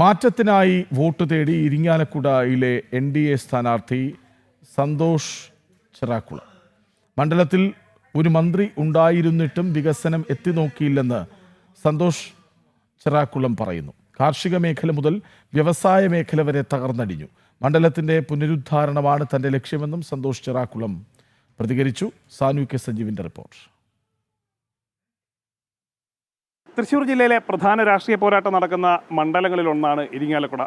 മാറ്റത്തിനായി vote തേടി ഇരിങ്ങാലക്കുടയിലെ NDA സ്ഥാനാർത്ഥി സന്തോഷ് ചിറാക്കുളം. മണ്ഡലത്തിൽ ഒരു മന്ത്രി ഉണ്ടായിരുന്നിട്ടും വികസനം എത്തിനോക്കിയില്ലെന്ന് സന്തോഷ് ചിറാക്കുളം പറയുന്നു. കാർഷിക മേഖല മുതൽ വ്യവസായ മേഖല വരെ തകർന്നടിഞ്ഞു. മണ്ഡലത്തിന്റെ പുനരുദ്ധാരണമാണ് തന്റെ ലക്ഷ്യമെന്നും സന്തോഷ് ചിറാക്കുളം പ്രതികരിച്ചു. സാനു കെ സജീവിന്റെ റിപ്പോർട്ട്. തൃശ്ശൂർ ജില്ലയിലെ പ്രധാന രാഷ്ട്രീയ പോരാട്ടം നടക്കുന്ന മണ്ഡലങ്ങളിലൊന്നാണ് ഇരിങ്ങാലക്കുട.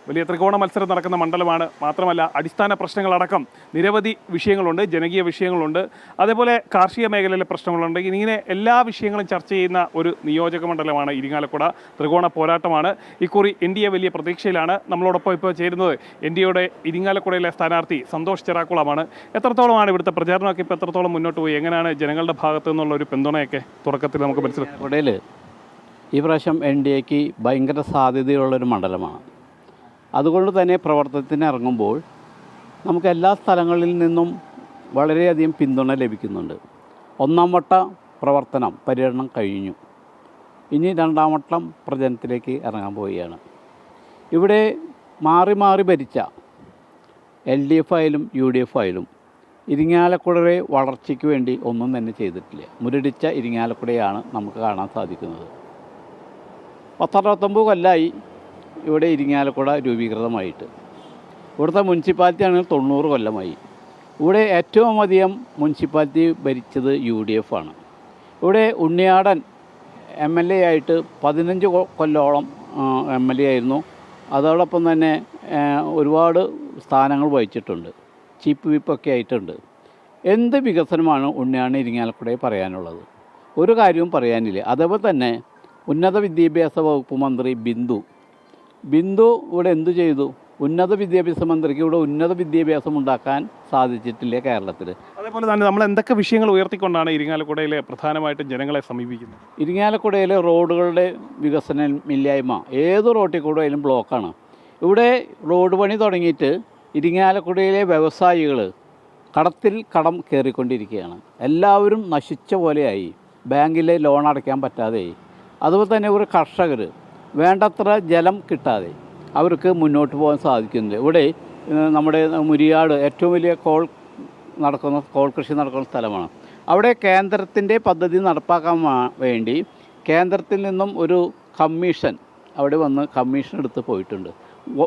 വലിയ ത്രികോണ മത്സരം നടക്കുന്ന മണ്ഡലമാണ്. മാത്രമല്ല, അടിസ്ഥാന പ്രശ്നങ്ങളടക്കം നിരവധി വിഷയങ്ങളുണ്ട്, ജനകീയ വിഷയങ്ങളുണ്ട്, അതേപോലെ കാർഷിക മേഖലയിലെ പ്രശ്നങ്ങളുണ്ട്. ഇങ്ങനെ എല്ലാ വിഷയങ്ങളും ചർച്ച ചെയ്യുന്ന ഒരു നിയോജക മണ്ഡലമാണ് ഇരിങ്ങാലക്കുട. ത്രികോണ പോരാട്ടമാണ്. ഇക്കുറി NDA വലിയ പ്രതീക്ഷയിലാണ്. നമ്മളോടൊപ്പം ഇപ്പോൾ ചേരുന്നത് NDAയുടെ ഇരിങ്ങാലക്കുടയിലെ സ്ഥാനാർത്ഥി സന്തോഷ് ചിറാക്കുളമാണ്. എത്രത്തോളമാണ് ഇവിടുത്തെ പ്രചാരണമൊക്കെ ഇപ്പോൾ എത്രത്തോളം മുന്നോട്ട് പോയി? എങ്ങനെയാണ് ജനങ്ങളുടെ ഭാഗത്തു നിന്നുള്ള ഒരു പിന്തുണയൊക്കെ തുടക്കത്തിൽ നമുക്ക് മനസ്സിലാക്കും? ഈ പ്രാവശ്യം NDAക്ക് ഭയങ്കര സാധ്യതയുള്ളൊരു മണ്ഡലമാണ്. അതുകൊണ്ട് തന്നെ പ്രവർത്തനത്തിന് ഇറങ്ങുമ്പോൾ നമുക്ക് എല്ലാ സ്ഥലങ്ങളിൽ നിന്നും വളരെയധികം പിന്തുണ ലഭിക്കുന്നുണ്ട്. ഒന്നാം വട്ട പര്യടനം കഴിഞ്ഞു. ഇനി രണ്ടാം വട്ടം പ്രചരണത്തിലേക്ക് ഇറങ്ങാൻ പോവുകയാണ്. ഇവിടെ മാറി മാറി ഭരിച്ച LDF ആയാലും UDF ആയാലും ഇരിങ്ങാലക്കുടയുടെ വളർച്ചയ്ക്ക് വേണ്ടി ഒന്നും തന്നെ ചെയ്തിട്ടില്ല. മുരടിച്ച ഇരിങ്ങാലക്കുടയാണ് നമുക്ക് കാണാൻ സാധിക്കുന്നത്. 19 കൊല്ലമായി ഇവിടെ ഇരിങ്ങാലക്കുട രൂപീകൃതമായിട്ട്. ഇവിടുത്തെ മുനിസിപ്പാലിറ്റി ആണെങ്കിൽ 90 കൊല്ലമായി. ഇവിടെ ഏറ്റവും അധികം മുനിസിപ്പാലിറ്റി ഭരിച്ചത് UDF ആണ്. ഇവിടെ ഉണ്ണിയാടൻ MLA ആയിട്ട് 15 കൊല്ലോളം MLA ആയിരുന്നു. അതോടൊപ്പം തന്നെ ഒരുപാട് സ്ഥാനങ്ങൾ വഹിച്ചിട്ടുണ്ട്. ചീഫ് വിപ്പൊക്കെ ആയിട്ടുണ്ട്. എന്ത് വികസനമാണ് ഉണ്ണിയാടൻ ഇരിങ്ങാലക്കുടയിൽ പറയാനുള്ളത്? ഒരു കാര്യവും പറയാനില്ല. അതേപോലെ തന്നെ ഉന്നത വിദ്യാഭ്യാസ വകുപ്പ് മന്ത്രി ബിന്ദു ഇവിടെ എന്തു ചെയ്തു? ഉന്നത വിദ്യാഭ്യാസ മന്ത്രിക്ക് ഇവിടെ ഉന്നത വിദ്യാഭ്യാസം ഉണ്ടാക്കാൻ സാധിച്ചിട്ടില്ല കേരളത്തിൽ. അതേപോലെ തന്നെ നമ്മൾ എന്തൊക്കെ വിഷയങ്ങൾ ഉയർത്തിക്കൊണ്ടാണ് ഇരിങ്ങാലക്കുടയിലെ പ്രധാനമായിട്ടും ജനങ്ങളെ സമീപിക്കുന്നത്? ഇരിങ്ങാലക്കുടയിലെ റോഡുകളുടെ വികസനമില്ലായ്മ, ഏത് റോട്ടിൽ കൂടെ ആയാലും ബ്ലോക്കാണ്. ഇവിടെ റോഡ് പണി തുടങ്ങിയിട്ട് ഇരിങ്ങാലക്കുടയിലെ വ്യവസായികൾ കടം കയറിക്കൊണ്ടിരിക്കുകയാണ്. എല്ലാവരും നശിച്ച പോലെയായി. ബാങ്കിലെ ലോൺ അടയ്ക്കാൻ പറ്റാതെയായി. അതുപോലെ തന്നെ ഒരു കർഷകർ വേണ്ടത്ര ജലം കിട്ടാതെ അവർക്ക് മുന്നോട്ട് പോകാൻ സാധിക്കുന്നില്ല. ഇവിടെ നമ്മുടെ മുരിയാട് ഏറ്റവും വലിയ കോൾ കൃഷി നടക്കുന്ന സ്ഥലമാണ്. അവിടെ കേന്ദ്രത്തിൻ്റെ പദ്ധതി നടപ്പാക്കാൻ വേണ്ടി കേന്ദ്രത്തിൽ നിന്നും ഒരു കമ്മീഷൻ അവിടെ വന്ന് കമ്മീഷൻ എടുത്ത് പോയിട്ടുണ്ട്.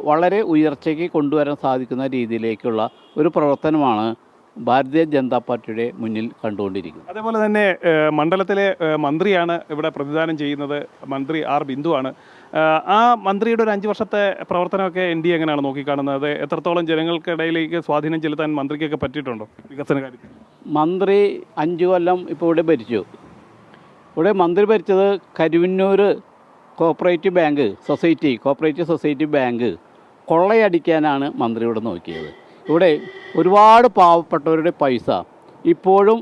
വളരെ ഉയർച്ചയ്ക്ക് കൊണ്ടുവരാൻ സാധിക്കുന്ന രീതിയിലേക്കുള്ള ഒരു പ്രവർത്തനമാണ് ഭാരതീയ ജനതാ പാർട്ടിയുടെ മുന്നിൽ കണ്ടുകൊണ്ടിരിക്കുന്നത്. അതേപോലെ തന്നെ മണ്ഡലത്തിലെ മന്ത്രിയാണ് ഇവിടെ പ്രതിദാനം ചെയ്യുന്നത്. മന്ത്രി ബിന്ദു ആണ്. ആ മന്ത്രിയുടെ ഒരു 5 വർഷത്തെ പ്രവർത്തനമൊക്കെ NDA എങ്ങനെയാണ് നോക്കിക്കാണുന്നത്? എത്രത്തോളം ജനങ്ങൾക്കിടയിലേക്ക് സ്വാധീനം ചെലുത്താൻ മന്ത്രിക്കൊക്കെ പറ്റിയിട്ടുണ്ടോ വികസന കാര്യത്തിൽ? മന്ത്രി 5 കൊല്ലം ഇപ്പോൾ ഇവിടെ ഭരിച്ചു. ഇവിടെ മന്ത്രി ഭരിച്ചത് കരുവന്നൂർ കോപ്പറേറ്റീവ് സൊസൈറ്റി ബാങ്ക് കൊള്ളയടിക്കാനാണ് മന്ത്രി ഇവിടെ നോക്കിയത്. ഇവിടെ ഒരുപാട് പാവപ്പെട്ടവരുടെ പൈസ ഇപ്പോഴും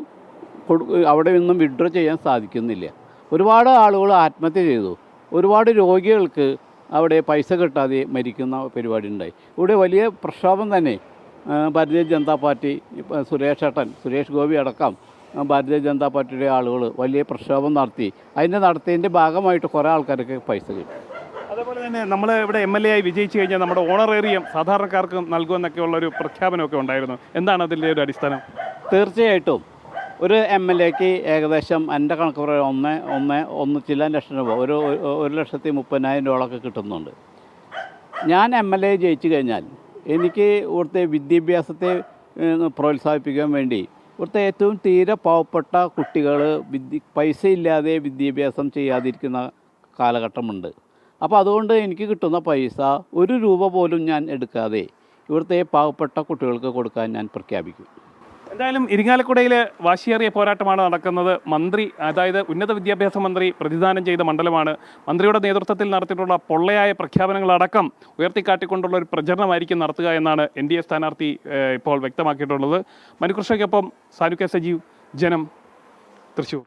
അവിടെ നിന്നും വിഡ്രോ ചെയ്യാൻ സാധിക്കുന്നില്ല. ഒരുപാട് ആളുകൾ ആത്മഹത്യ ചെയ്തു. ഒരുപാട് രോഗികൾക്ക് അവിടെ പൈസ കിട്ടാതെ മരിക്കുന്ന പരിപാടി ഉണ്ടായി. ഇവിടെ വലിയ പ്രക്ഷോഭം തന്നെ ഭാരതീയ ജനതാ പാർട്ടി, സുരേഷ് ഗോപി അടക്കം ഭാരതീയ ജനതാ പാർട്ടിയുടെ ആളുകൾ വലിയ പ്രക്ഷോഭം നടത്തിയതിൻ്റെ ഭാഗമായിട്ട് കുറേ ആൾക്കാർക്ക് പൈസ കിട്ടി. അതേപോലെ തന്നെ നമ്മൾ ഇവിടെ MLA ആയി വിജയിച്ചു കഴിഞ്ഞാൽ നമ്മുടെ ഓണറേറിയം സാധാരണക്കാർക്ക് നൽകുമെന്നൊക്കെയുള്ളൊരു പ്രഖ്യാപനമൊക്കെ ഉണ്ടായിരുന്നു. എന്താണ് അതിൻ്റെ ഒരു അടിസ്ഥാനം? തീർച്ചയായിട്ടും ഒരു MLAക്ക് ഏകദേശം എൻ്റെ കണക്ക് പറയാം 1 ചില ലക്ഷം രൂപ, 1,30,000 രൂപയൊക്കെ കിട്ടുന്നുണ്ട്. ഞാൻ MLA ജയിച്ചു കഴിഞ്ഞാൽ എനിക്ക് ഇവിടുത്തെ വിദ്യാഭ്യാസത്തെ പ്രോത്സാഹിപ്പിക്കാൻ വേണ്ടി ഇവിടുത്തെ ഏറ്റവും തീരെ പാവപ്പെട്ട കുട്ടികൾ പൈസ ഇല്ലാതെ വിദ്യാഭ്യാസം ചെയ്യാതിരിക്കുന്ന കാലഘട്ടമുണ്ട്. അപ്പോൾ അതുകൊണ്ട് എനിക്ക് കിട്ടുന്ന പൈസ 1 രൂപ പോലും ഞാൻ എടുക്കാതെ ഇവിടുത്തെ പാവപ്പെട്ട കുട്ടികൾക്ക് കൊടുക്കാൻ ഞാൻ പ്രഖ്യാപിക്കും. എന്തായാലും ഇരിങ്ങാലക്കുടയിൽ വാശിയേറിയ പോരാട്ടമാണ് നടക്കുന്നത്. മന്ത്രി, അതായത് ഉന്നത വിദ്യാഭ്യാസ മന്ത്രി പ്രതിദാനം ചെയ്ത മണ്ഡലമാണ്. മന്ത്രിയുടെ നേതൃത്വത്തിൽ നടത്തിയിട്ടുള്ള പൊള്ളയായ പ്രഖ്യാപനങ്ങളടക്കം ഉയർത്തിക്കാട്ടിക്കൊണ്ടുള്ള ഒരു പ്രചരണമായിരിക്കും നടത്തുക എന്നാണ് NDA സ്ഥാനാർത്ഥി ഇപ്പോൾ വ്യക്തമാക്കിയിട്ടുള്ളത്. മനുകൃഷ്ണയ്ക്കൊപ്പം സാനു കെ സജീവ്, ജനം, തൃശ്ശൂർ.